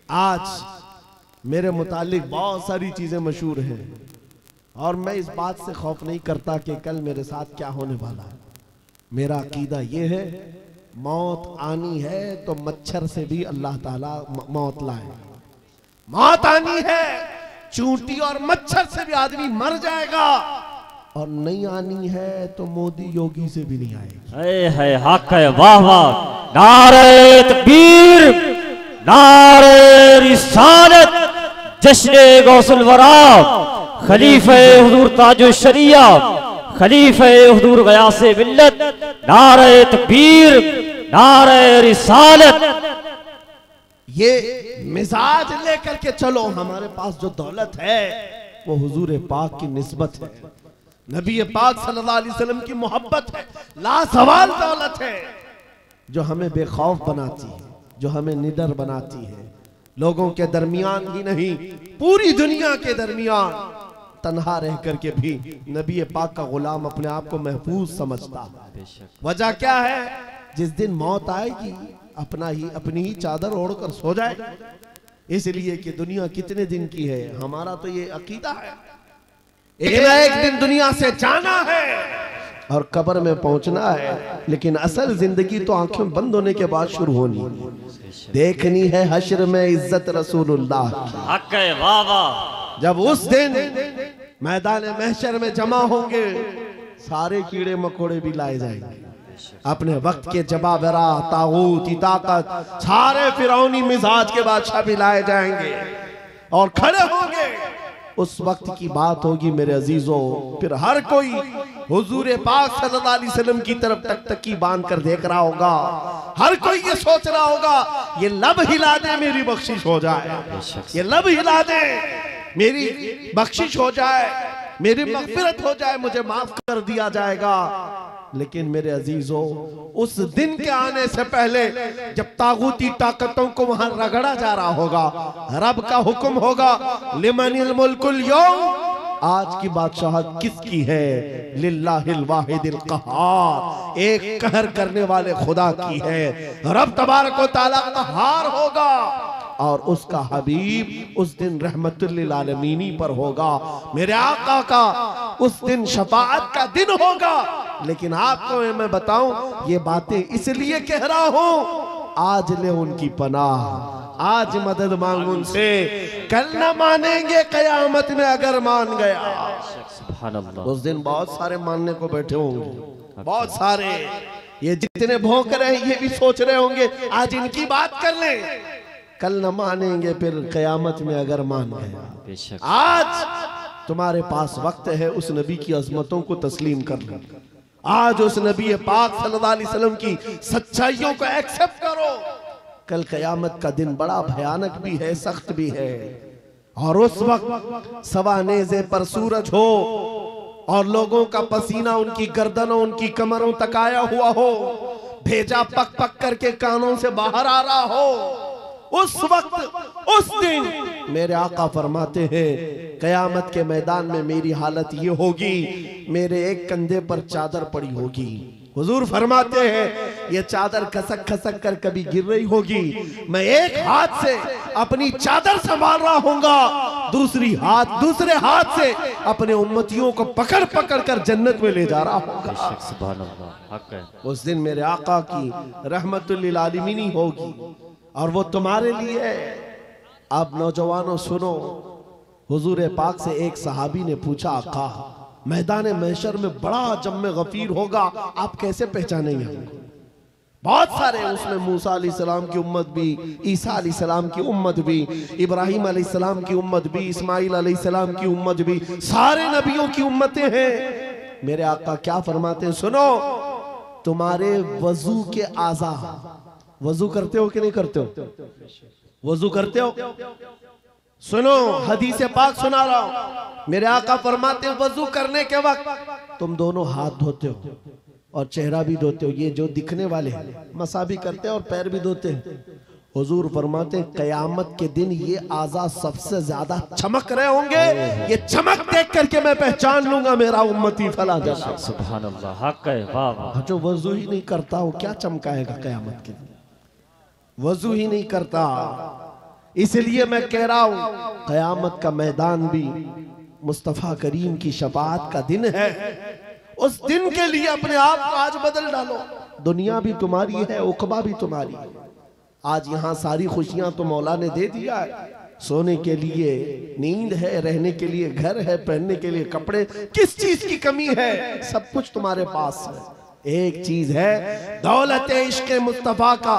आज मेरे मुतालिक बहुत सारी चीजें मशहूर हैं और मैं इस बात से खौफ नहीं करता कि कल मेरे साथ क्या होने वाला है। मेरा अकीदा ये है, मौत आनी है तो मच्छर से भी अल्लाह ताला मौत लाए। मौत आनी है, चूंटी और मच्छर से भी आदमी मर जाएगा, और नहीं आनी है तो मोदी योगी से भी नहीं आएगी। है हक है, वाह वाह, नारे तकबीर, नारे रिसालत, जश्ने गौसुल वरा, खलीफे हुजूर ताजुल शरिया, खलीफे हुजूर गयासे मिल्लत, नारे तकबीर, नारे रिसालत। ये मिजाज लेकर के चलो। हमारे पास जो दौलत है वो हुजूर पाक की निस्बत है, नबी पाक सल्लल्लाहु अलैहि वसल्लम की मोहब्बत है, लासवाल दौलत है जो हमें बेखौफ बनाती है, जो हमें निडर बनाती है। लोगों के दरमियान ही नहीं, पूरी दुनिया के दरमियान तन्हा रह करके भी नबी पाक का गुलाम अपने आप को महफूज समझता है। वजह क्या है? जिस दिन मौत आएगी अपनी ही चादर ओढ़कर सो जाए, इसलिए कि दुनिया कितने दिन की है। हमारा तो ये अकीदा है, एक ना एक दिन दुनिया से जाना है और कब्र में पहुंचना है, लेकिन असल जिंदगी तो आंखें बंद होने के बाद शुरू होनी, देखनी है हश्र में इज्जत रसूलुल्लाह की। हक है, वाह वाह। जब उस दिन मैदान महशर में जमा होंगे, सारे कीड़े मकोड़े भी लाए जाएंगे, अपने वक्त के जबाबरा, तागूत, ताकत, सारे फिरौनी मिजाज के बादशाह भी लाए जाएंगे और खड़े होंगे। उस वक्त की बात होगी मेरे अजीजों, फिर हर कोई हुजूर पाक सल्लल्लाहु अलैहि वसल्लम की तरफ टकटकी बांध कर देख रहा होगा। हर कोई ये सोच रहा होगा, ये लब हिला दे मेरी बख्शिश हो जाए, ये लब हिला दे मेरी बख्शिश हो जाए, मेरी मगफिरत हो जाए, मुझे माफ कर दिया जाएगा। लेकिन मेरे अजीजों, उस दिन के आने से पहले जब तागूती ताकतों को वहां रगड़ा जा रहा होगा, रब का हुक्म होगा, लिमनिल मुल्कुल यौम, आज की बादशाहत किसकी है? लिल्लाहिल वाहिदिल क़हार, एक कहर करने वाले खुदा की है। रब तबारक व तआला क़हार होगा और उसका हबीब उस दिन रहमतुल्लिल आलमीनी पर होगा। मेरे आका का उस दिन शफाअत का दिन होगा। लेकिन आपको मैं बताऊं, ये बातें इसलिए कह रहा हूं, आज ले उनकी पनाह, आज मदद मांग उनसे, कल न मानेंगे कयामत में अगर मान गया। उस दिन बहुत सारे मानने को बैठे होंगे, बहुत सारे, ये जितने भौंक रहे हैं ये भी सोच रहे होंगे आज इनकी बात कर लें, कल न मानेंगे फिर कयामत में अगर मान गए। आज तुम्हारे पास वक्त है उस नबी की अजमतों को तस्लीम कर लो, आज उस नबी पाक सल्लल्लाहु अलैहि वसल्लम की सच्चाइयों को एक्सेप्ट करो। कल कयामत का दिन बड़ा भयानक भी है, सख्त भी है, और उस वक्त सवानेज़े पर सूरज हो और लोगों का पसीना उनकी गर्दनों, उनकी कमरों तक आया हुआ हो, भेजा पक पक करके कानों से बाहर आ रहा हो, उस वक्त, उस दिन मेरे आका फरमाते हैं, कयामत के मैदान में मेरी हालत ये होगी, मेरे एक कंधे पर चादर पड़ी होगी। हुजूर फरमाते हैं ये चादर खसक खसक कर कभी गिर रही होगी, मैं एक हाथ से अपनी चादर संभाल रहा होऊंगा, दूसरे हाथ से अपने उम्मतियों को पकड़ पकड़ कर जन्नत में ले जा रहा होगा। उस दिन मेरे आका की रहमतुल्लिल आलमीनी होगी और वो तुम्हारे लिए। अब नौजवानों सुनो, हुजूर पाक से एक सहाबी ने पूछा, आका मैदान महशर में बड़ा जम्मे गफीर होगा, आप कैसे पहचानेंगे हमको? बहुत सारे, उसमें मूसा अलैहिस्सलाम की उम्मत भी, ईसा अलैहिस्सलाम की उम्मत भी, इब्राहिम अलैहिस्सलाम की उम्मत भी, इस्माइल अलैहिस्सलाम की उम्मत भी, सारे नबियों की उम्मतें हैं। मेरे आका क्या फरमाते हैं, सुनो, तुम्हारे वजू के आज़ा, वजू करते हो कि नहीं करते हो? वजू करते हो? सुनो, हदीस पाक सुना रहा हूं। मेरे आका फरमाते हैं वजू करने के वक्त तुम दोनों हाथ धोते हो और चेहरा भी धोते हो, ये जो दिखने वाले हैं, मसा भी करते हैं और पैर भी धोते हैं। हुजूर फरमाते हैं कयामत के दिन ये आज़ा सबसे ज्यादा चमक रहे होंगे, ये चमक देख करके मैं पहचान लूंगा मेरा उम्मती फला जला। सुभान अल्लाह, हक है, वाह वाह। जो वजू ही नहीं करता वो क्या चमकाएगा कयामत के दिन? वजू ही नहीं करता, इसलिए मैं कह रहा हूं क़यामत का मैदान भी मुस्तफ़ा करीम की शफाअत का दिन है। उस दिन के लिए अपने आप को आज बदल डालो। दुनिया भी तुम्हारी है, उक़बा भी तुम्हारी है। आज यहाँ सारी खुशियां तो मौला ने दे दिया है। सोने के लिए नींद है, रहने के लिए घर है, पहनने के लिए कपड़े, किस चीज की कमी है? सब कुछ तुम्हारे पास है। एक चीज है, दौलत इश्क़ मुस्तफ़ा का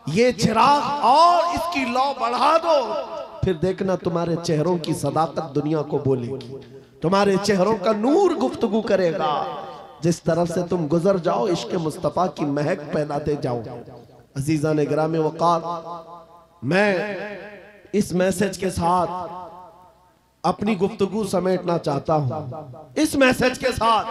ये चिराग, और इसकी लौ बढ़ा दो, फिर देखना तुम्हारे चेहरों की सदाकत दुनिया को बोलेगी, तुम्हारे चेहरों का नूर गुफ्तगू करेगा। जिस तरफ से तुम गुजर जाओ इश्क़ मुस्तफ़ा की महक फैलाते जाओ। अजीज़ान गिरामी वक़ार, मैं इस मैसेज के साथ अपनी गुफ्तगू समेटना चाहता हूं, इस मैसेज के साथ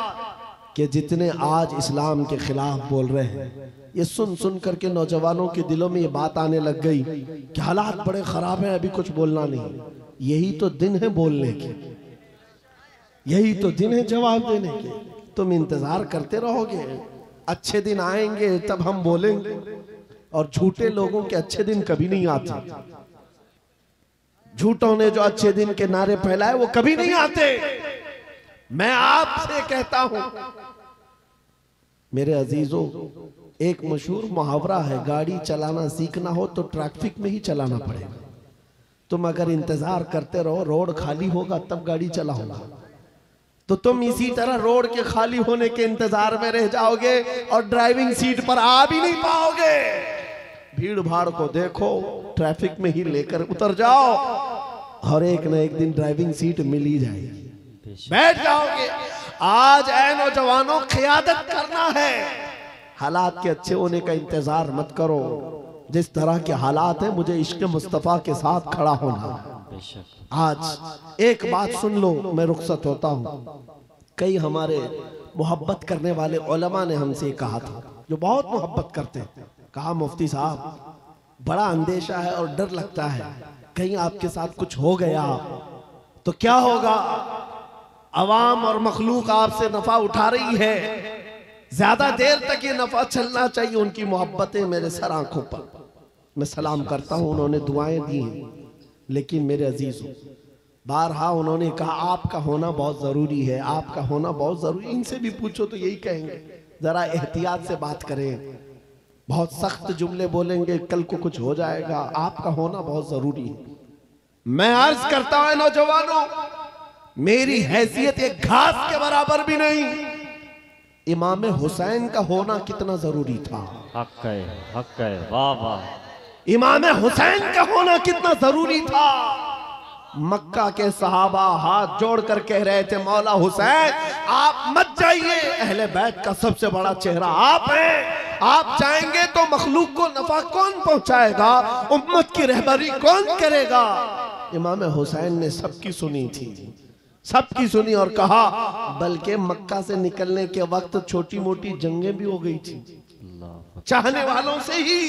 कि जितने आज इस्लाम के खिलाफ बोल रहे हैं, ये सुन सुन करके नौजवानों के दिलों में ये बात आने लग गई कि हालात बड़े खराब हैं, अभी कुछ बोलना नहीं। यही तो दिन है बोलने के, यही तो दिन है जवाब देने के। तुम इंतजार करते रहोगे, अच्छे दिन आएंगे तब हम बोलेंगे, और झूठे लोगों के अच्छे दिन कभी नहीं आते। झूठों ने जो अच्छे दिन के नारे फैलाए वो कभी नहीं आते। मैं आपसे कहता हूं मेरे अजीजों, एक मशहूर मुहावरा है, गाड़ी चलाना सीखना हो तो ट्रैफिक में ही चलाना पड़ेगा। तुम अगर इंतजार करते रहो रोड खाली होगा तब गाड़ी चलाओगा, तो तुम इसी तरह रोड के खाली होने के इंतजार में रह जाओगे और ड्राइविंग सीट पर आ भी नहीं पाओगे। भीड़ भाड़ को देखो, ट्रैफिक में ही लेकर उतर जाओ और एक न एक दिन ड्राइविंग सीट मिल ही जाएगी, बैठ जाओगे। आज ऐ नौजवानों, क़ियादत करना है। हालात के अच्छे होने का इंतजार मत करो। जिस तरह के हालात हैं, मुझे इश्क़ मुस्तफ़ा के साथ खड़ा होना। आज एक बात सुन लो, मैं रुखसत होता हूँ। कई हमारे मोहब्बत करने वाले उलमा ने हमसे कहा था, जो बहुत मोहब्बत करते हैं, कहा मुफ्ती साहब बड़ा अंदेशा है और डर लगता है, कहीं आपके साथ कुछ हो गया तो क्या होगा? अवाम और मखलूक आपसे नफा उठा रही है, ज्यादा देर तक ये नफा चलना चाहिए। उनकी मोहब्बतें मेरे सर आंखों पर, मैं सलाम करता हूं, उन्होंने दुआएं दी हैं। लेकिन मेरे अजीजों, बारहा उन्होंने कहा आपका होना बहुत जरूरी है, आपका होना बहुत जरूरी। इनसे भी पूछो तो यही कहेंगे, जरा एहतियात से बात करें, बहुत सख्त जुमले बोलेंगे, कल को कुछ हो जाएगा। आपका होना बहुत जरूरी है। मैं अर्ज करता हूं नौजवानों, मेरी हैसियत एक घास के बराबर भी नहीं। इमाम हुसैन का होना कितना जरूरी था। हक है, वाह वाह। इमाम हुसैन का होना कितना जरूरी था। मक्का के सहाबा हाथ जोड़कर कह रहे थे, मौला हुसैन आप मत जाइए, अहले बैत का सबसे बड़ा चेहरा आप हैं। आप जाएंगे तो मखलूक को नफा कौन पहुंचाएगा, उम्मत की रहबरी कौन करेगा? इमाम हुसैन ने सबकी सुनी थी, सबकी सुनी और कहा, बल्कि मक्का से निकलने के वक्त छोटी मोटी जंगें भी हो गई थी, चाहने वालों से ही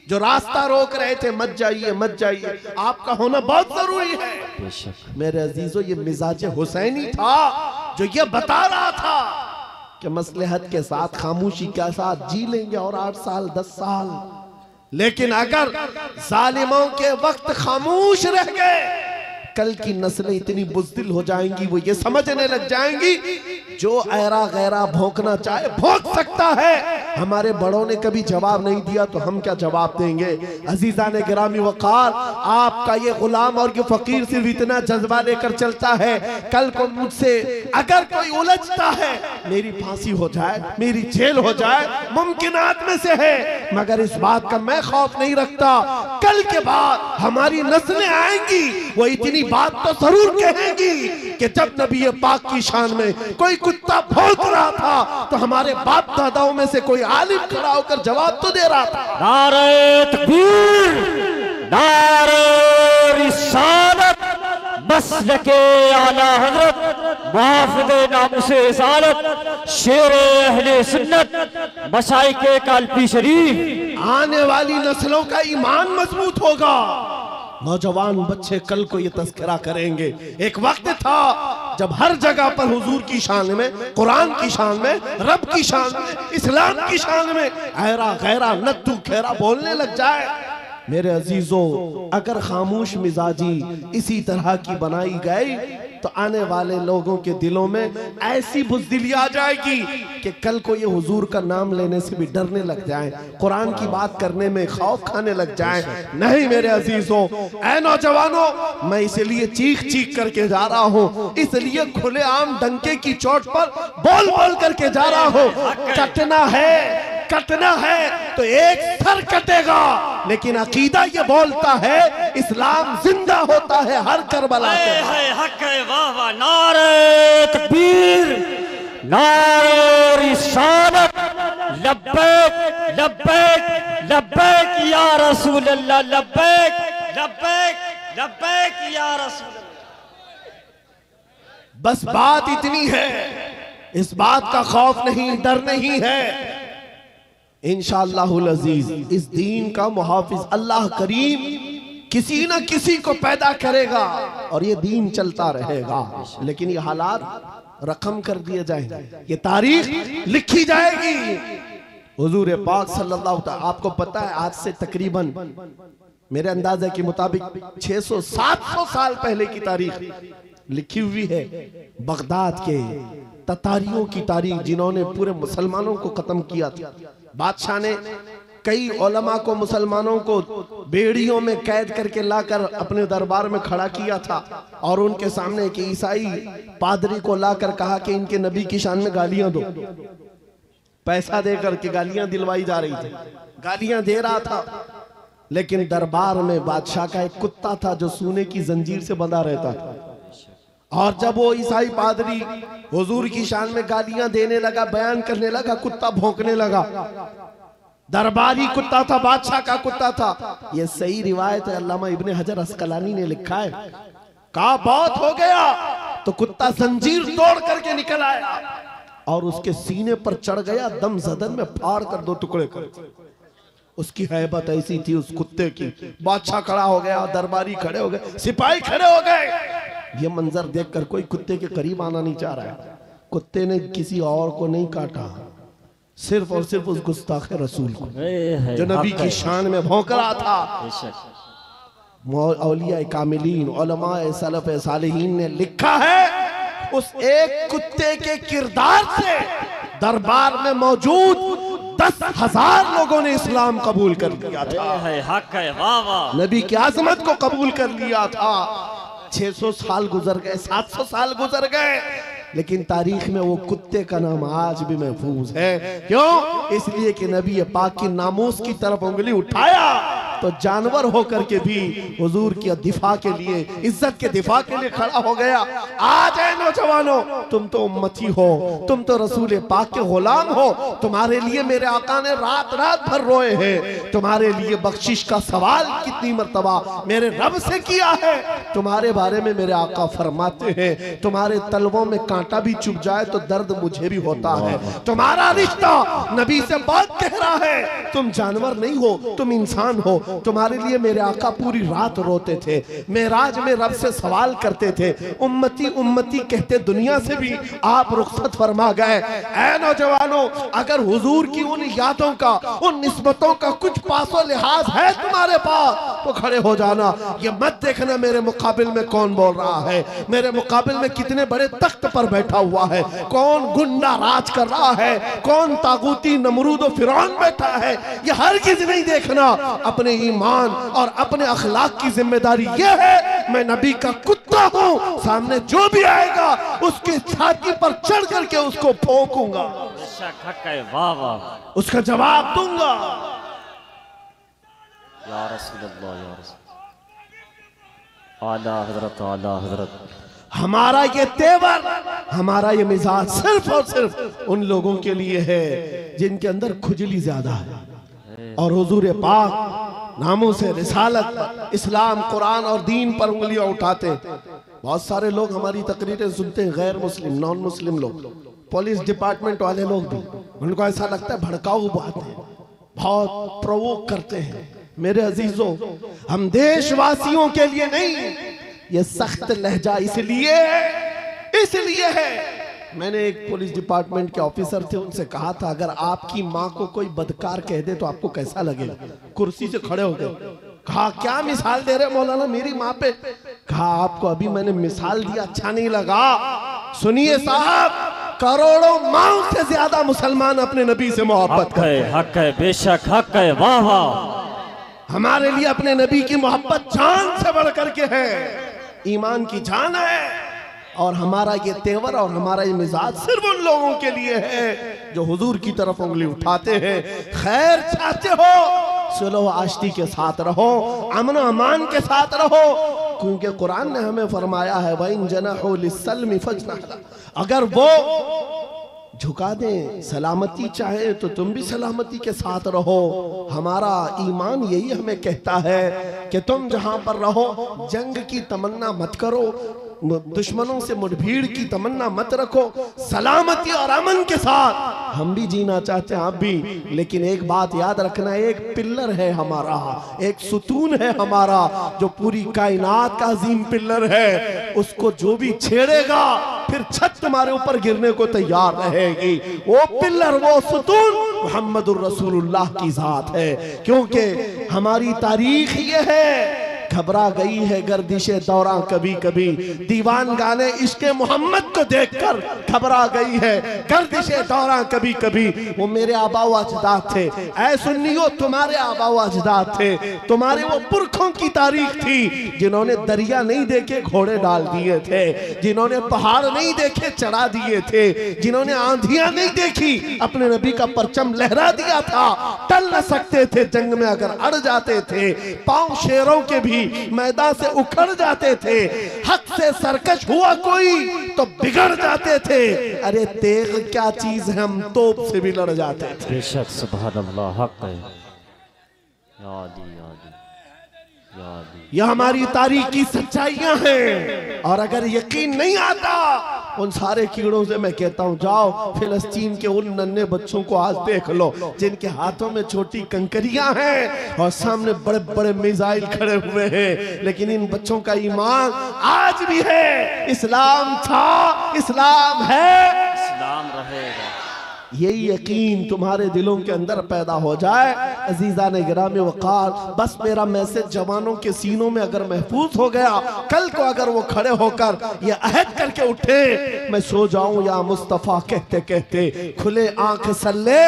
जो रास्ता रोक रहे थे, मत जाइए मत जाइए, आपका होना बहुत जरूरी है। मेरे अजीजों, ये मिजाज हुसैनी था जो ये बता रहा था कि मसलहत के साथ खामोशी के साथ जी लेंगे और 8 साल 10 साल, लेकिन अगर जालिमों के वक्त खामोश रह गए, कल की नस्लें इतनी बुज़दिल हो जाएंगी, वो ये समझने लग जाएंगी जो ऐरा गैरा भौंकना चाहे भौंक सकता है। हमारे बड़ों ने कभी जवाब नहीं दिया तो हम क्या जवाब देंगे? अजीज़ान गिरामी वक़ार, आपका ये गुलाम और ये फकीर सिर्फ इतना जज्बा लेकर चलता है, कल को मुझसे अगर कोई उलझता है, मेरी फांसी हो जाए, मेरी जेल हो जाए, मुमकिनात में से है, मगर इस बात का मैं खौफ नहीं रखता। कल के बाद हमारी नस्लें आएंगी, वो इतनी बात तो जरूर कहेंगी कि जब नबी पाक की शान में कोई कुत्ता भौंक रहा था तो हमारे बाप दादाओं में से कोई आलिम खड़ा होकर जवाब तो दे रहा था। नारे तकबीर, नारे रिसालत, मसलके आला हज़रत, मुहाफ़िज़े नामुसे रिसालत, शेरे अहले सुन्नत, मशाइखे काल्पी शरीफ। आने वाली नस्लों का ईमान मजबूत होगा। नौजवान बच्चे कल को ये तज़किरा करेंगे, एक वक्त था जब हर जगह पर हुजूर की शान में, कुरान की शान में, रब की शान में, इस्लाम की शान में ऐरा गैरा नत्थू खेरा बोलने लग जाए। मेरे अजीजों, अगर खामोश मिजाजी इसी तरह की बनाई गई तो आने वाले लोगों के दिलों में ऐसी बुज़दिली आ जाएगी कि कल को ये हुजूर का नाम लेने से भी डरने लग जाएं, कुरान की बात करने में खौफ खाने लग जाएं। नहीं मेरे अजीजों, ऐ नौजवानों, मैं इसलिए चीख चीख करके जा रहा हूँ, इसलिए खुलेआम डंके की चोट पर बोल बोल करके जा रहा हूँ। कटना है तो एक सर कटेगा, लेकिन अकीदा ये बोलता है इस्लाम जिंदा होता है हर करबला के बाद। हक है, वाह वाह, नारे तकबीर, नारे रिसालत, लब्बैक लब्बैक लब्बैक या रसूल अल्लाह, लब्बैक लब्बैक लब्बैक या रसूल अल्लाह। बस बात इतनी है, इस बात का खौफ नहीं, डर नहीं है। इंशाअल्लाहुल अजीज इस दीन का मुहाफिज अल्लाह करीम किसी न किसी को पैदा करेगा और ये दीन चलता रहेगा। लेकिन ये हालात रकम कर दिए जाएंगे, ये तारीख लिखी जाएगी। हुजूर पाक सल्लल्लाहु अलैहि वसल्लम, आपको पता है आज से तकरीबन मेरे अंदाजे के मुताबिक 600-700 साल पहले की तारीख लिखी हुई है। बगदाद के ततारियों की तारीख, जिन्होंने पूरे मुसलमानों को खत्म किया था। बादशाह ने कई उलमा को, मुसलमानों को बेड़ियों में कैद करके लाकर अपने दरबार में खड़ा किया था और उनके सामने एक ईसाई पादरी को लाकर कहा कि इनके नबी की शान में गालियां दो। पैसा देकर के गालियां दिलवाई जा रही थी, गालियां दे रहा था। लेकिन दरबार में बादशाह का एक कुत्ता था जो सोने की जंजीर से बंधा रहता था। और जब वो ईसाई पादरी हुजूर की शान में गालियां देने लगा, बयान करने लगा, कुत्ता भौंकने लगा। दरबारी कुत्ता था, बादशाह का कुत्ता था। ये सही रिवायत है, अल्लामा इब्ने हजर अस्कलानी ने लिखा है। कहा बहुत हो गया तो कुत्ता जंजीर तोड़ करके निकल आया और उसके सीने पर चढ़ गया, दम जदन में फाड़ कर 2 टुकड़े कर। उसकी हैबत ऐसी थी उस कुत्ते की। बादशाह खड़ा हो गया, दरबारी खड़े हो गए, सिपाही खड़े हो गए। ये मंजर देखकर कोई कुत्ते के करीब आना नहीं चाह रहा है। कुत्ते ने किसी और को नहीं काटा, सिर्फ और सिर्फ उस गुस्ताखे रसूल को जो नबी की शान में भौंक रहा था। औलिया कामिलीन, उलमाए सलफ सालिहीन ने लिखा है उस एक कुत्ते के किरदार से दरबार में मौजूद 10,000 लोगों ने इस्लाम कबूल कर लिया था। हक है, वाह वाह, नबी की आजमत को कबूल कर लिया था। 600 साल गुजर गए, 700 साल गुजर गए, लेकिन तारीख में वो कुत्ते का नाम आज भी महफूज है। क्यों? इसलिए कि नबी पाक की नामूस की तरफ उंगली उठाया तो जानवर होकर के भी हुजूर की दिफा के लिए, इज्जत के दिफा के लिए खड़ा हो गया। आज है नौजवानों, तुम तो उम्मती हो, तुम तो रसूल पाक के गुलाम हो। तुम्हारे लिए मेरे आका ने रात रात भर रोए हैं। तुम्हारे लिए बख्शिश का सवाल कितनी मर्तबा मेरे रब से किया है। तुम्हारे बारे में मेरे आका फरमाते हैं, तुम्हारे तलवों में कांटा भी चुभ जाए तो दर्द मुझे भी होता है। तुम्हारा रिश्ता नबी से बहुत गहरा है। तुम जानवर नहीं हो, तुम इंसान हो। तुम्हारे लिए मेरे आका पूरी रात रोते थे, मेराज में रब से सवाल करते थे, उम्मती उम्मती कहते दुनिया से भी आप रुखसत फरमा गए। ऐ नौजवानों, अगर हुजूर की उन यादों का, उन निस्बतों का कुछ पासो लिहाज है तुम्हारे पास तो खड़े हो जाना। ये मत देखना मेरे मुकाबिल में कौन बोल रहा है, मेरे मुकाबिल में कितने बड़े तख्त पर बैठा हुआ है, कौन गुंडा राज कर रहा है, कौन तागूती नमरूद फिरौन बैठा है। ये हरगिज़ नहीं देखना। अपने ईमान और अपने अखलाक की जिम्मेदारी ये है, मैं नबी का कुत्ता हूँ, सामने जो भी आएगा उसके छाती पर चढ़ करके उसको भौंकूंगा, वाह वाह, उसका जवाब दूंगा। या रसूल अल्लाह, या रसूल, आला हजरत, आला हजरत। हमारा ये तेवर, हमारा ये मिजाज सिर्फ और सिर्फ उन लोगों के लिए है जिनके अंदर खुजली ज्यादा है और हुजूर पाक नामों से रिसालत, इस्लाम, कुरान और दीन पर उंगलियां उठाते। बहुत सारे लोग हमारी तकरीरें सुनते हैं, गैर मुस्लिम, नॉन मुस्लिम लोग, पुलिस डिपार्टमेंट वाले लोग भी, उनको ऐसा लगता है भड़काऊ बातें, बहुत प्रोवोक करते हैं। मेरे अजीजों, हम देशवासियों के लिए नहीं, ये सख्त लहजा इसलिए है। मैंने एक पुलिस डिपार्टमेंट के ऑफिसर थे, उनसे कहा था अगर आपकी माँ को कोई बदकार कह दे तो आपको कैसा लगेगा? कुर्सी से खड़े हो गए, कहा क्या मिसाल दे रहे मौलाना मेरी माँ पे? कहा आपको अभी मैंने मिसाल दिया, अच्छा नहीं लगा? सुनिए साहब, करोड़ों माओ से ज्यादा मुसलमान अपने नबी से मोहब्बत करते हैं। हक है, बेशक हक है। वाह वाह। हमारे लिए अपने नबी की मोहब्बत जान से बढ़ करके है, ईमान की जान है। और हमारा ये तेवर और हमारा ये मिजाज सिर्फ उन लोगों के लिए है जो हुजूर की तरफ उंगली उठाते हैं। खैर चाहते हो, सुलह आश्ती के साथ रहो, अमन अमान के साथ रहो, क्योंकि कुरान ने हमें फरमाया है वइन जनहू लिस्सल्मी फजनह, अगर वो झुका दें, सलामती चाहे तो तुम भी सलामती के साथ रहो। हमारा ईमान यही हमें कहता है कि तुम जहां पर रहो जंग की तमन्ना मत करो, दुश्मनों से मुठभीड़ की तमन्ना मत रखो, सलामती और अमन के साथ हम भी जीना चाहते हैं, आप भी। लेकिन एक बात याद रखना, एक पिल्लर है हमारा, एक सुतून है हमारा जो पूरी कायनात का अजीम पिल्लर है, उसको जो भी छेड़ेगा फिर छत तुम्हारे ऊपर गिरने को तैयार रहेगी। वो पिल्लर, वो सुतून मुहम्मदुर रसूलुल्लाह की जात है। क्योंकि हमारी तारीख ये है, घबरा गई है गर्दिशे दौरा कभी कभी, दीवान गाने इश्क़े मोहम्मद को देखकर घबरा गई है गर्दिशे दौरा कभी कभी। वो मेरे आबा व अजदाद थे, ऐ सुन्नियों तुम्हारे आबा व अजदाद थे, तुम्हारे वो पुरखों की तारीख थी जिन्होंने दरिया नहीं देखे घोड़े डाल दिए थे, जिन्होंने पहाड़ नहीं देखे चढ़ा दिए थे, जिन्होंने आंधियां नहीं देखी अपने नबी का परचम लहरा दिया था। टल न सकते थे जंग में, अगर अड़ जाते थे पांव शेरों के भी मैदान से उखड़ जाते थे। हक से सरकश हुआ कोई तो बिगड़ जाते थे, अरे तेग क्या चीज है, हम तोप से भी लड़ जाते थे। बेशक सुभान अल्लाह, हक है। यादी यादी यादी, यह हमारी तारीख की सच्चाइयां हैं। और अगर यकीन नहीं आता, उन सारे कीड़ों से मैं कहता हूं जाओ फिलिस्तीन के उन नन्हे बच्चों को आज देख लो जिनके हाथों में छोटी कंकरियां हैं और सामने बड़े बड़े मिसाइल खड़े हुए हैं, लेकिन इन बच्चों का ईमान आज भी है। इस्लाम था, इस्लाम है, इस्लाम रहेगा। यही यकीन तुम्हारे दिलों के अंदर पैदा हो जाए। अजीजा ने गिरामे वक़ार, बस मेरा मैसेज जवानों के सीनों में अगर महफूज हो गया, कल को अगर वो खड़े होकर ये अहद करके उठे मैं सो जाऊं या मुस्तफ़ा कहते कहते, खुले आंख सल्ले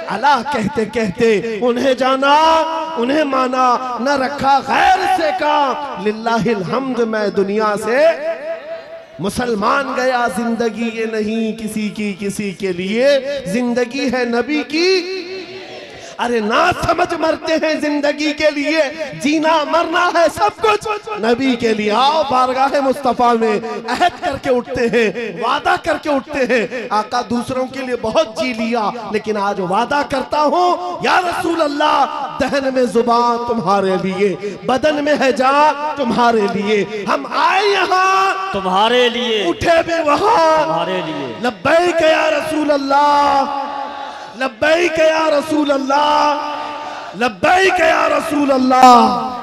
अला कहते कहते, उन्हें जाना उन्हें माना, न रखा गैर से काम, लिल्लाहिल हम्द मैं दुनिया से मुसलमान गया। जिंदगी ये नहीं किसी की किसी के लिए, जिंदगी है नबी की। अरे ना समझ मरते हैं जिंदगी के लिए, जीना मरना है सब कुछ नबी के लिए। आओ बारगाह मुस्तफा में अहद करके उठते हैं, वादा करके उठते हैं। आका दूसरों के लिए बहुत जी लिया, लेकिन आज वादा करता हूँ या रसूल अल्लाह, दहन में जुबान तुम्हारे लिए, बदन में है जान तुम्हारे लिए। हम आए यहाँ तुम्हारे लिए, उठे भी वहाँ तुम्हारे लिए। लब्बैक या रसूल अल्लाह, लब्बैक या रसूल अल्लाह, लब्बैक या रसूल अल्लाह।